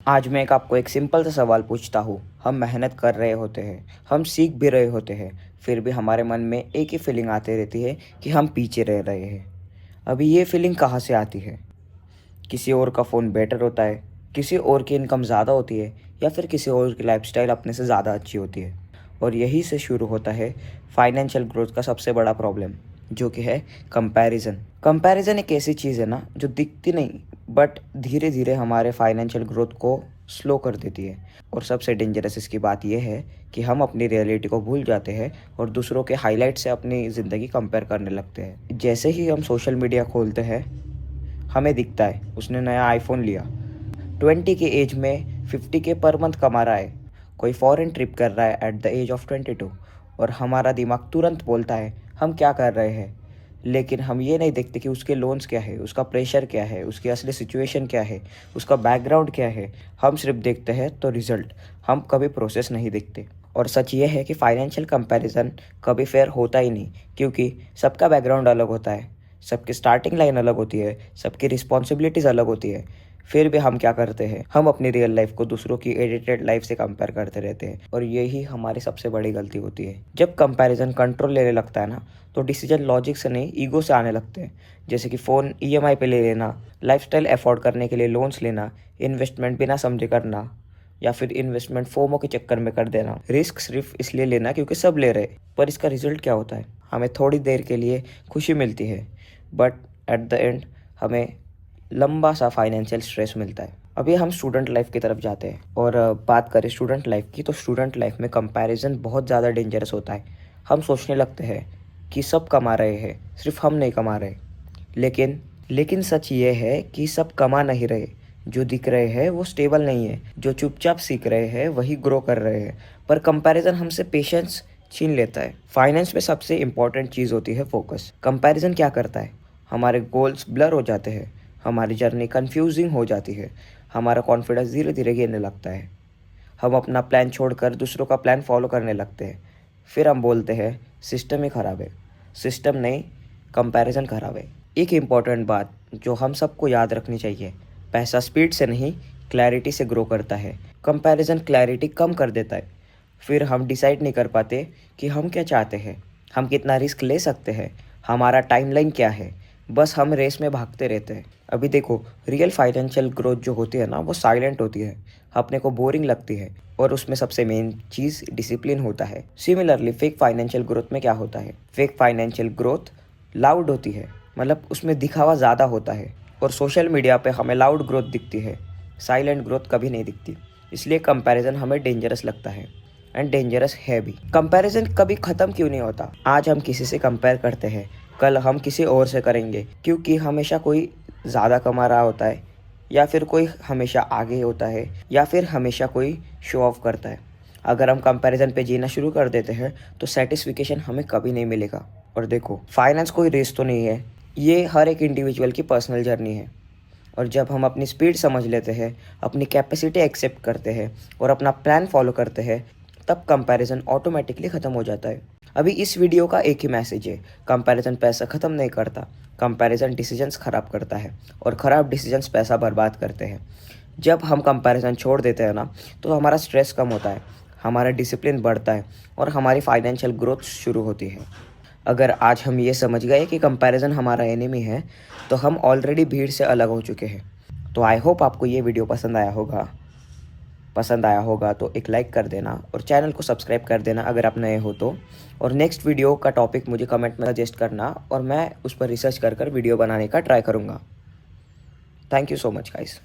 आज मैं आपको एक सिंपल सा सवाल पूछता हूँ। हम मेहनत कर रहे होते हैं, हम सीख भी रहे होते हैं, फिर भी हमारे मन में एक ही फीलिंग आती रहती है कि हम पीछे रह रहे हैं। अभी ये फीलिंग कहाँ से आती है? किसी और का फ़ोन बेटर होता है, किसी और की इनकम ज़्यादा होती है, या फिर किसी और की लाइफस्टाइल अपने से ज़्यादा अच्छी होती है। और यही से शुरू होता है फाइनेंशियल ग्रोथ का सबसे बड़ा प्रॉब्लम, जो कि है कंपैरिजन। कंपैरिजन एक ऐसी चीज़ है ना जो दिखती नहीं, बट धीरे धीरे हमारे फाइनेंशियल ग्रोथ को स्लो कर देती है। और सबसे डेंजरस इसकी बात यह है कि हम अपनी रियलिटी को भूल जाते हैं और दूसरों के हाईलाइट से अपनी ज़िंदगी कंपेयर करने लगते हैं। जैसे ही हम सोशल मीडिया खोलते हैं, हमें दिखता है उसने नया आईफोन लिया, 20 के एज में 50K पर मंथ कमा रहा है, कोई फॉरेन ट्रिप कर रहा है एट द एज ऑफ 22, और हमारा दिमाग तुरंत बोलता है हम क्या कर रहे हैं। लेकिन हम ये नहीं देखते कि उसके लोन्स क्या है, उसका प्रेशर क्या है, उसकी असली सिचुएशन क्या है, उसका बैकग्राउंड क्या है। हम सिर्फ देखते हैं तो रिज़ल्ट, हम कभी प्रोसेस नहीं देखते। और सच ये है कि फाइनेंशियल कंपैरिजन कभी फेयर होता ही नहीं, क्योंकि सबका बैकग्राउंड अलग होता है, सबकी स्टार्टिंग लाइन अलग होती है, सबकी रिस्पॉन्सिबिलिटीज़ अलग होती है। फिर भी हम क्या करते हैं, हम अपनी रियल लाइफ को दूसरों की एडिटेड लाइफ से कंपेयर करते रहते हैं, और यही हमारी सबसे बड़ी गलती होती है। जब कंपैरिजन कंट्रोल लेने लगता है ना, तो डिसीजन लॉजिक से नहीं, ईगो से आने लगते हैं। जैसे कि फ़ोन ईएमआई पे ले लेना, लाइफस्टाइल अफोर्ड करने के लिए लोन्स लेना, इन्वेस्टमेंट बिना समझे करना, या फिर इन्वेस्टमेंट फोमो के चक्कर में कर देना। रिस्क सिर्फ इसलिए लेना क्योंकि सब ले रहे, पर इसका रिजल्ट क्या होता है? हमें थोड़ी देर के लिए खुशी मिलती है, बट एट द एंड हमें लंबा सा फाइनेंशियल स्ट्रेस मिलता है। अभी हम स्टूडेंट लाइफ की तरफ जाते हैं, और बात करें स्टूडेंट लाइफ की, तो स्टूडेंट लाइफ में कंपैरिजन बहुत ज़्यादा डेंजरस होता है। हम सोचने लगते हैं कि सब कमा रहे हैं, सिर्फ हम नहीं कमा रहे। लेकिन सच ये है कि सब कमा नहीं रहे। जो दिख रहे हैं वो स्टेबल नहीं है, जो चुपचाप सीख रहे हैं वही ग्रो कर रहे हैं। पर कंपैरिजन हमसे पेशेंस छीन लेता है। फाइनेंस में सबसे इंपॉर्टेंट चीज़ होती है फोकस। कंपैरिजन क्या करता है? हमारे गोल्स ब्लर हो जाते हैं, हमारी जर्नी कंफ्यूजिंग हो जाती है, हमारा कॉन्फिडेंस धीरे धीरे गिरने लगता है। हम अपना प्लान छोड़कर दूसरों का प्लान फॉलो करने लगते हैं। फिर हम बोलते हैं सिस्टम ही ख़राब है। सिस्टम नहीं, कंपैरिजन ख़राब है। एक इम्पॉर्टेंट बात जो हम सबको याद रखनी चाहिए, पैसा स्पीड से नहीं, क्लैरिटी से ग्रो करता है। कंपैरिजन क्लैरिटी कम कर देता है। फिर हम डिसाइड नहीं कर पाते कि हम क्या चाहते हैं, हम कितना रिस्क ले सकते हैं, हमारा टाइमलाइन क्या है। बस हम रेस में भागते रहते हैं। अभी देखो, रियल फाइनेंशियल ग्रोथ जो होती है ना, वो साइलेंट होती है, अपने को बोरिंग लगती है, और उसमें सबसे मेन चीज़ डिसिप्लिन होता है। सिमिलरली फेक फाइनेंशियल ग्रोथ में क्या होता है? फेक फाइनेंशियल ग्रोथ लाउड होती है, मतलब उसमें दिखावा ज़्यादा होता है, और सोशल मीडिया पे हमें लाउड ग्रोथ दिखती है, साइलेंट ग्रोथ कभी नहीं दिखती। इसलिए कंपैरिजन हमें डेंजरस लगता है, एंड डेंजरस है भी। कंपैरिजन कभी ख़त्म क्यों नहीं होता? आज हम किसी से कंपेयर करते हैं, कल हम किसी और से करेंगे, क्योंकि हमेशा कोई ज़्यादा कमा रहा होता है, या फिर कोई हमेशा आगे होता है, या फिर हमेशा कोई शो ऑफ करता है। अगर हम कंपैरिजन पे जीना शुरू कर देते हैं तो सेटिस्फिकेशन हमें कभी नहीं मिलेगा। और देखो, फाइनेंस कोई रेस तो नहीं है, ये हर एक इंडिविजुअल की पर्सनल जर्नी है। और जब हम अपनी स्पीड समझ लेते हैं, अपनी कैपेसिटी एक्सेप्ट करते हैं और अपना प्लान फॉलो करते हैं, तब कंपैरिजन ऑटोमेटिकली ख़त्म हो जाता है। अभी इस वीडियो का एक ही मैसेज है, कंपैरिजन पैसा ख़त्म नहीं करता, कंपैरिजन डिसीजंस ख़राब करता है, और ख़राब डिसीजंस पैसा बर्बाद करते हैं। जब हम कंपैरिजन छोड़ देते हैं ना, तो हमारा स्ट्रेस कम होता है, हमारा डिसिप्लिन बढ़ता है, और हमारी फाइनेंशियल ग्रोथ शुरू होती है। अगर आज हम ये समझ गए कि कंपैरिजन हमारा एनिमी है, तो हम ऑलरेडी भीड़ से अलग हो चुके हैं। तो आई होप आपको ये वीडियो पसंद आया होगा तो एक लाइक कर देना, और चैनल को सब्सक्राइब कर देना अगर आप नए हो तो। और नेक्स्ट वीडियो का टॉपिक मुझे कमेंट में सजेस्ट करना, और मैं उस पर रिसर्च कर वीडियो बनाने का ट्राई करूँगा। Thank you so much guys.